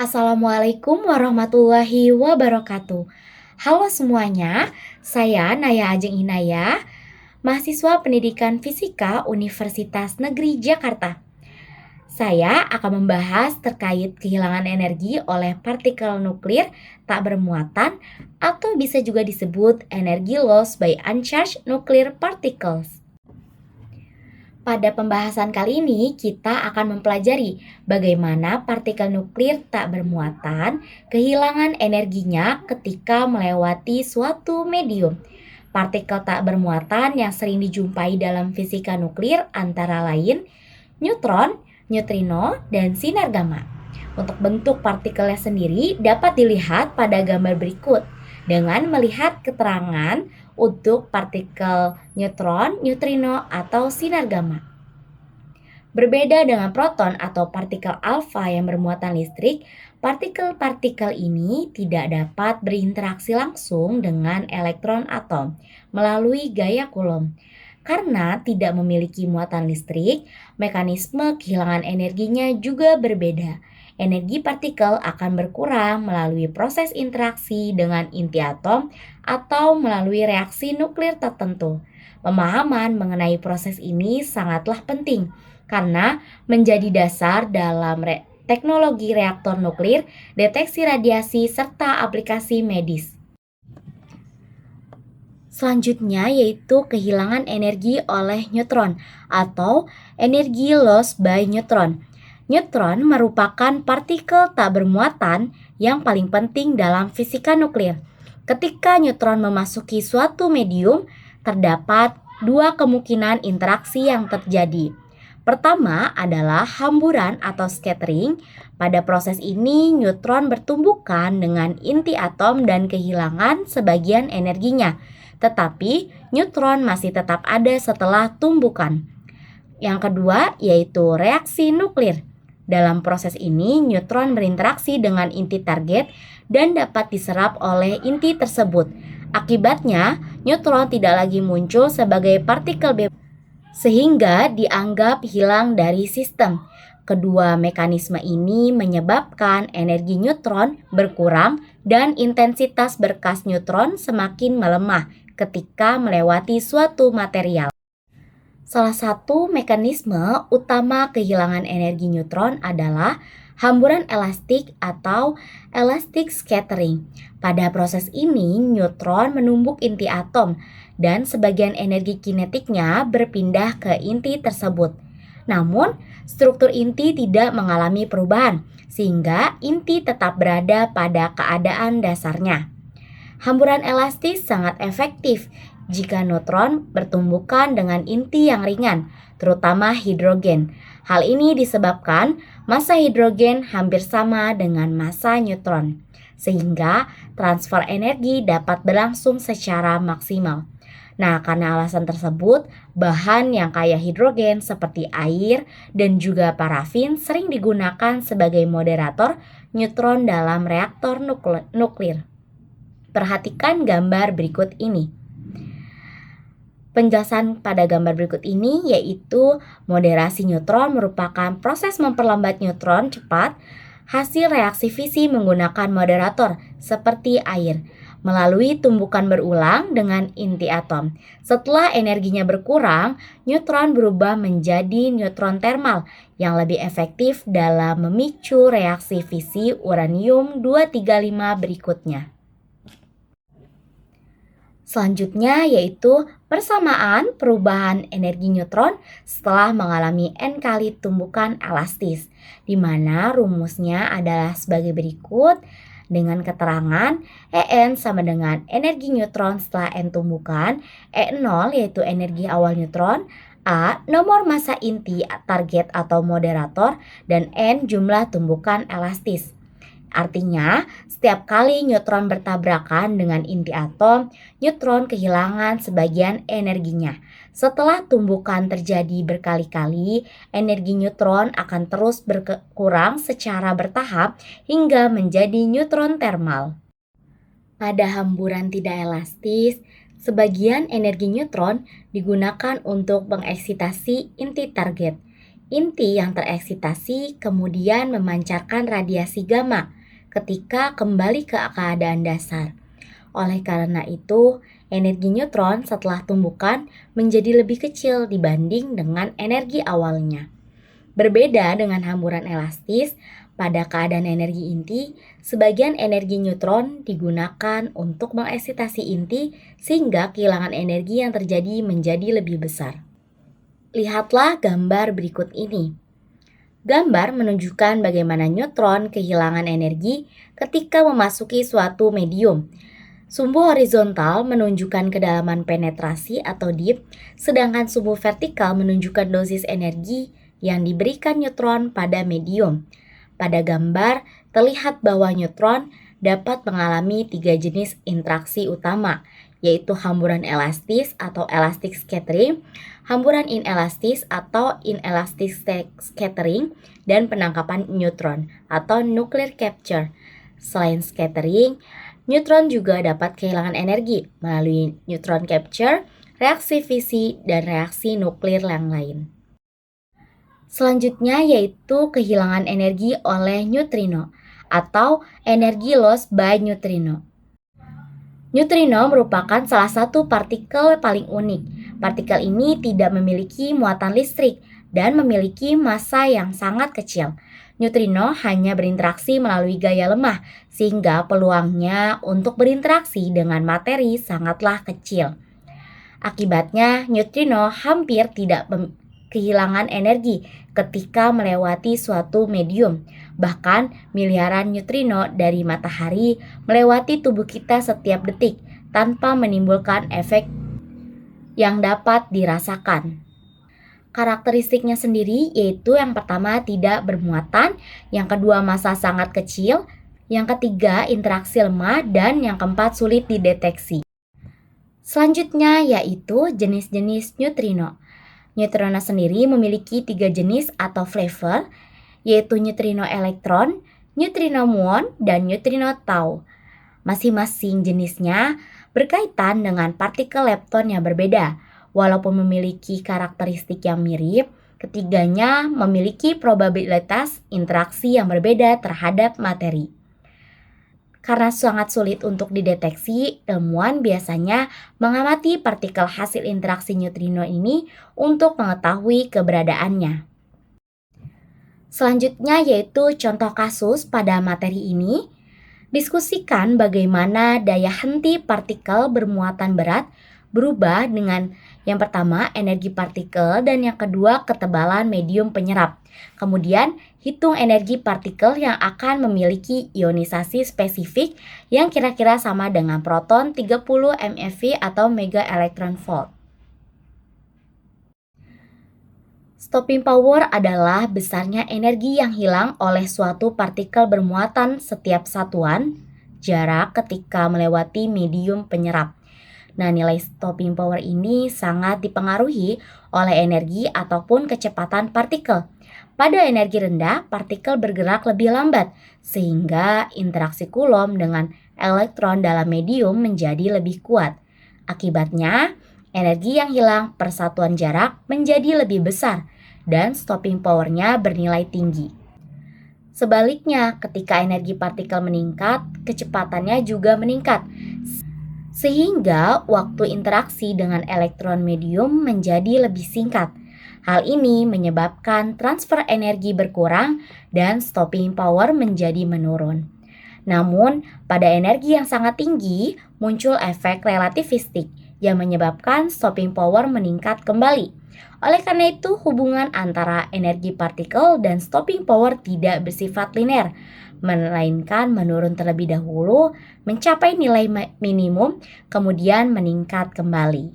Assalamualaikum warahmatullahi wabarakatuh. Halo semuanya, saya Naya Ajeng Inaya, mahasiswa Pendidikan Fisika Universitas Negeri Jakarta. Saya akan membahas terkait kehilangan energi oleh partikel nuklir tak bermuatan atau bisa juga disebut energi loss by uncharged nuclear particles. Pada pembahasan kali ini, kita akan mempelajari bagaimana partikel nuklir tak bermuatan kehilangan energinya ketika melewati suatu medium. Partikel tak bermuatan yang sering dijumpai dalam fisika nuklir antara lain neutron, neutrino, dan sinar gamma. Untuk bentuk partikelnya sendiri dapat dilihat pada gambar berikut dengan melihat keterangan untuk partikel neutron, neutrino, atau sinar gamma. Berbeda dengan proton atau partikel alfa yang bermuatan listrik, partikel-partikel ini tidak dapat berinteraksi langsung dengan elektron atom melalui gaya Coulomb. Karena tidak memiliki muatan listrik, mekanisme kehilangan energinya juga berbeda. Energi partikel akan berkurang melalui proses interaksi dengan inti atom atau melalui reaksi nuklir tertentu. Pemahaman mengenai proses ini sangatlah penting karena menjadi dasar dalam teknologi reaktor nuklir, deteksi radiasi, serta aplikasi medis. Selanjutnya yaitu kehilangan energi oleh neutron atau energi loss by neutron. Neutron merupakan partikel tak bermuatan yang paling penting dalam fisika nuklir. Ketika neutron memasuki suatu medium, terdapat dua kemungkinan interaksi yang terjadi. Pertama adalah hamburan atau scattering. Pada proses ini, neutron bertumbukan dengan inti atom dan kehilangan sebagian energinya. Tetapi, neutron masih tetap ada setelah tumbukan. Yang kedua yaitu reaksi nuklir. Dalam proses ini, neutron berinteraksi dengan inti target dan dapat diserap oleh inti tersebut. Akibatnya, neutron tidak lagi muncul sebagai partikel bebas, sehingga dianggap hilang dari sistem. Kedua mekanisme ini menyebabkan energi neutron berkurang dan intensitas berkas neutron semakin melemah ketika melewati suatu material. Salah satu mekanisme utama kehilangan energi neutron adalah hamburan elastik atau elastic scattering. Pada proses ini, neutron menumbuk inti atom dan sebagian energi kinetiknya berpindah ke inti tersebut. Namun, struktur inti tidak mengalami perubahan, sehingga inti tetap berada pada keadaan dasarnya. Hamburan elastis sangat efektif jika neutron bertumbukan dengan inti yang ringan, terutama hidrogen. Hal ini disebabkan massa hidrogen hampir sama dengan massa neutron, sehingga transfer energi dapat berlangsung secara maksimal. Nah, karena alasan tersebut, bahan yang kaya hidrogen seperti air dan juga parafin sering digunakan sebagai moderator neutron dalam reaktor nuklir. Perhatikan gambar berikut ini. Penjelasan pada gambar berikut ini yaitu moderasi neutron merupakan proses memperlambat neutron cepat hasil reaksi fisi menggunakan moderator seperti air melalui tumbukan berulang dengan inti atom. Setelah energinya berkurang, neutron berubah menjadi neutron termal yang lebih efektif dalam memicu reaksi fisi uranium 235 berikutnya. Selanjutnya yaitu persamaan perubahan energi neutron setelah mengalami N kali tumbukan elastis, di mana rumusnya adalah sebagai berikut dengan keterangan En sama dengan energi neutron setelah N tumbukan, E0 yaitu energi awal neutron, A nomor massa inti target atau moderator, dan N jumlah tumbukan elastis. Artinya, setiap kali neutron bertabrakan dengan inti atom, neutron kehilangan sebagian energinya. Setelah tumbukan terjadi berkali-kali, energi neutron akan terus berkurang secara bertahap hingga menjadi neutron termal. Pada hamburan tidak elastis, sebagian energi neutron digunakan untuk mengeksitasi inti target. Inti yang tereksitasi kemudian memancarkan radiasi gamma. ketika kembali ke keadaan dasar. Oleh karena itu, energi neutron setelah tumbukan menjadi lebih kecil dibanding dengan energi awalnya. Berbeda dengan hamburan elastis, pada keadaan energi inti, sebagian energi neutron digunakan untuk mengeksitasi inti sehingga kehilangan energi yang terjadi menjadi lebih besar. Lihatlah gambar berikut ini. Gambar menunjukkan bagaimana neutron kehilangan energi ketika memasuki suatu medium. Sumbu horizontal menunjukkan kedalaman penetrasi atau deep, sedangkan sumbu vertikal menunjukkan dosis energi yang diberikan neutron pada medium. Pada gambar, terlihat bahwa neutron dapat mengalami 3 jenis interaksi utama, yaitu hamburan elastis atau elastic scattering, hamburan inelastis atau inelastic scattering, dan penangkapan neutron atau nuclear capture. Selain scattering, neutron juga dapat kehilangan energi melalui neutron capture, reaksi fisi, dan reaksi nuklir yang lain. Selanjutnya yaitu kehilangan energi oleh neutrino atau energi loss by neutrino. Neutrino merupakan salah satu partikel paling unik. Partikel ini tidak memiliki muatan listrik dan memiliki massa yang sangat kecil. Neutrino hanya berinteraksi melalui gaya lemah, sehingga peluangnya untuk berinteraksi dengan materi sangatlah kecil. Akibatnya, neutrino hampir tidak kehilangan energi ketika melewati suatu medium. Bahkan, miliaran neutrino dari matahari melewati tubuh kita setiap detik tanpa menimbulkan efek yang dapat dirasakan. Karakteristiknya sendiri yaitu yang pertama tidak bermuatan, yang kedua massa sangat kecil, yang ketiga interaksi lemah, dan yang keempat sulit dideteksi. Selanjutnya yaitu jenis-jenis neutrino. Neutrino sendiri memiliki 3 jenis atau flavor, yaitu neutrino elektron, neutrino muon, dan neutrino tau. Masing-masing jenisnya berkaitan dengan partikel lepton yang berbeda. Walaupun memiliki karakteristik yang mirip, ketiganya memiliki probabilitas interaksi yang berbeda terhadap materi. Karena sangat sulit untuk dideteksi, ilmuwan biasanya mengamati partikel hasil interaksi neutrino ini untuk mengetahui keberadaannya. Selanjutnya yaitu contoh kasus pada materi ini. Diskusikan bagaimana daya henti partikel bermuatan berat berubah dengan yang pertama energi partikel dan yang kedua ketebalan medium penyerap. Kemudian hitung energi partikel yang akan memiliki ionisasi spesifik yang kira-kira sama dengan proton 30 MeV atau mega electron volt. Stopping power adalah besarnya energi yang hilang oleh suatu partikel bermuatan setiap satuan jarak ketika melewati medium penyerap. Nah, nilai stopping power ini sangat dipengaruhi oleh energi ataupun kecepatan partikel. Pada energi rendah, partikel bergerak lebih lambat, sehingga interaksi Coulomb dengan elektron dalam medium menjadi lebih kuat. Akibatnya, energi yang hilang per satuan jarak menjadi lebih besar, dan stopping power-nya bernilai tinggi. Sebaliknya, ketika energi partikel meningkat, kecepatannya juga meningkat, sehingga waktu interaksi dengan elektron medium menjadi lebih singkat. Hal ini menyebabkan transfer energi berkurang dan stopping power menjadi menurun. Namun, pada energi yang sangat tinggi, muncul efek relativistik yang menyebabkan stopping power meningkat kembali. Oleh karena itu, hubungan antara energi partikel dan stopping power tidak bersifat linear, melainkan menurun terlebih dahulu, mencapai nilai minimum, kemudian meningkat kembali.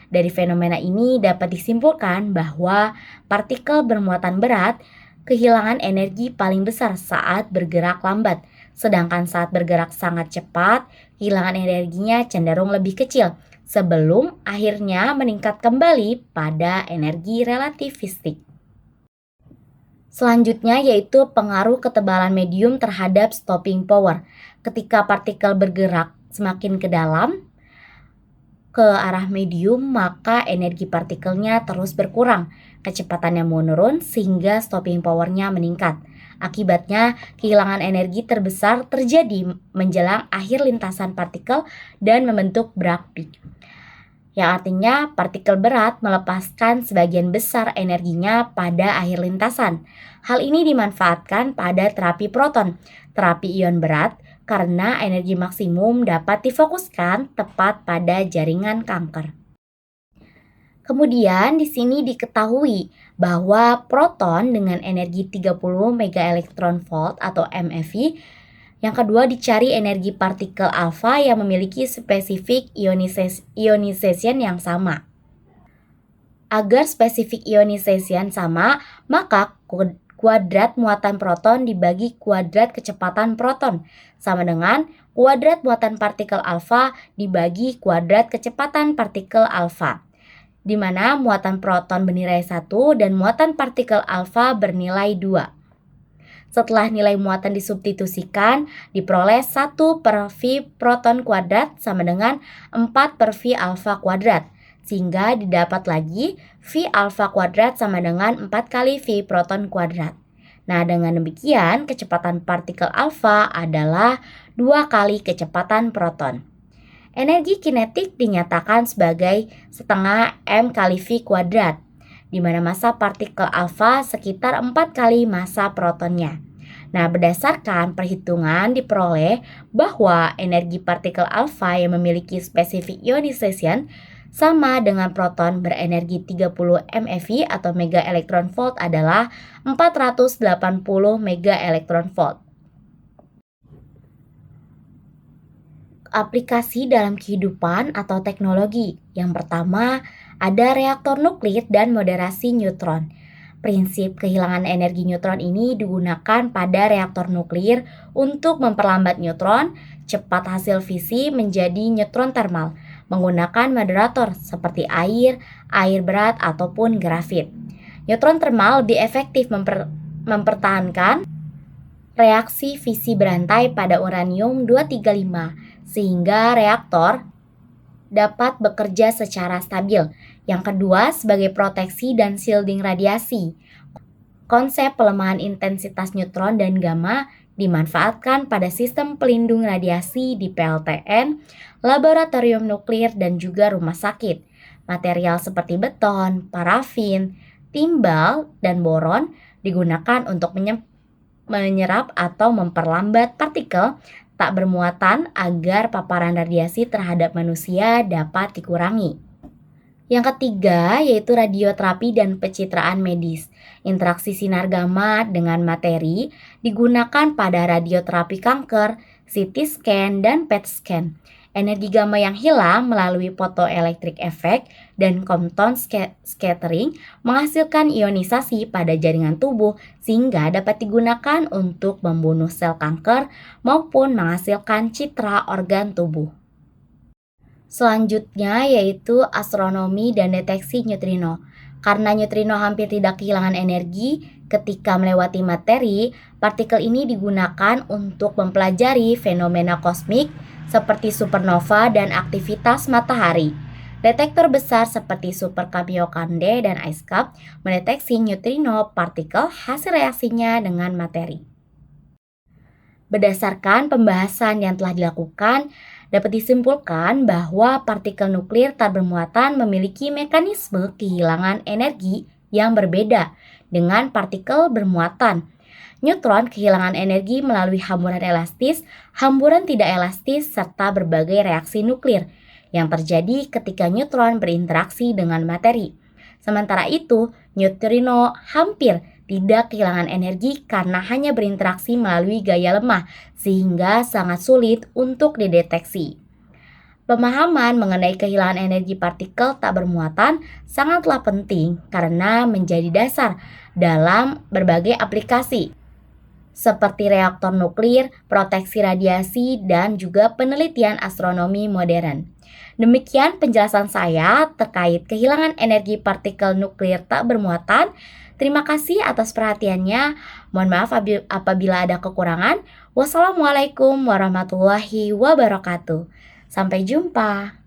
Dari fenomena ini dapat disimpulkan bahwa partikel bermuatan berat kehilangan energi paling besar saat bergerak lambat, sedangkan saat bergerak sangat cepat, kehilangan energinya cenderung lebih kecil, sebelum akhirnya meningkat kembali pada energi relativistik. Selanjutnya yaitu pengaruh ketebalan medium terhadap stopping power. Ketika partikel bergerak semakin ke dalam, ke arah medium, maka energi partikelnya terus berkurang. Kecepatannya menurun sehingga stopping power-nya meningkat. Akibatnya, kehilangan energi terbesar terjadi menjelang akhir lintasan partikel dan membentuk berapi. Yang artinya partikel berat melepaskan sebagian besar energinya pada akhir lintasan. Hal ini dimanfaatkan pada terapi proton, terapi ion berat, karena energi maksimum dapat difokuskan tepat pada jaringan kanker. Kemudian di sini diketahui bahwa proton dengan energi 30 MeV atau MeV. Yang kedua dicari energi partikel alfa yang memiliki spesifik ionization yang sama. Agar spesifik ionization sama, maka kuadrat muatan proton dibagi kuadrat kecepatan proton sama dengan kuadrat muatan partikel alfa dibagi kuadrat kecepatan partikel alfa, di mana muatan proton bernilai 1 dan muatan partikel alfa bernilai 2. Setelah nilai muatan disubstitusikan, diperoleh 1 per V proton kuadrat sama dengan 4 per V alfa kuadrat, sehingga didapat lagi V alfa kuadrat sama dengan 4 kali V proton kuadrat. Nah, dengan demikian kecepatan partikel alfa adalah 2 kali kecepatan proton. Energi kinetik dinyatakan sebagai setengah M kali V kuadrat, di mana massa partikel alfa sekitar 4 kali massa protonnya. Nah, berdasarkan perhitungan diperoleh bahwa energi partikel alfa yang memiliki spesifik ionization sama dengan proton berenergi 30 MeV atau mega elektron volt adalah 480 mega elektron volt. Aplikasi dalam kehidupan atau teknologi. Yang pertama, ada reaktor nuklir dan moderasi neutron. Prinsip kehilangan energi neutron ini digunakan pada reaktor nuklir untuk memperlambat neutron cepat hasil fisi menjadi neutron termal menggunakan moderator seperti air berat ataupun grafit. Neutron termal lebih efektif mempertahankan reaksi fisi berantai pada uranium 235 sehingga reaktor dapat bekerja secara stabil. Yang kedua, sebagai proteksi dan shielding radiasi. Konsep pelemahan intensitas neutron dan gamma dimanfaatkan pada sistem pelindung radiasi di PLTN, laboratorium nuklir, dan juga rumah sakit. Material seperti beton, parafin, timbal, dan boron digunakan untuk menyerap atau memperlambat partikel tak bermuatan agar paparan radiasi terhadap manusia dapat dikurangi. Yang ketiga yaitu radioterapi dan pencitraan medis. Interaksi sinar gamma dengan materi digunakan pada radioterapi kanker, CT scan, dan PET scan. Energi gamma yang hilang melalui photoelectric effect dan Compton scattering menghasilkan ionisasi pada jaringan tubuh sehingga dapat digunakan untuk membunuh sel kanker maupun menghasilkan citra organ tubuh. Selanjutnya yaitu astronomi dan deteksi neutrino. Karena neutrino hampir tidak kehilangan energi ketika melewati materi, partikel ini digunakan untuk mempelajari fenomena kosmik seperti supernova dan aktivitas matahari. Detektor besar seperti Super Kamiokande dan IceCap mendeteksi neutrino partikel hasil reaksinya dengan materi. Berdasarkan pembahasan yang telah dilakukan, dapat disimpulkan bahwa partikel nuklir tak bermuatan memiliki mekanisme kehilangan energi yang berbeda dengan partikel bermuatan. Neutron kehilangan energi melalui hamburan elastis, hamburan tidak elastis, serta berbagai reaksi nuklir yang terjadi ketika neutron berinteraksi dengan materi. Sementara itu, neutrino hampir tidak kehilangan energi karena hanya berinteraksi melalui gaya lemah sehingga sangat sulit untuk dideteksi. Pemahaman mengenai kehilangan energi partikel tak bermuatan sangatlah penting karena menjadi dasar dalam berbagai aplikasi seperti reaktor nuklir, proteksi radiasi, dan juga penelitian astronomi modern. Demikian penjelasan saya terkait kehilangan energi partikel nuklir tak bermuatan. Terima kasih atas perhatiannya. Mohon maaf apabila ada kekurangan. Wassalamualaikum warahmatullahi wabarakatuh. Sampai jumpa.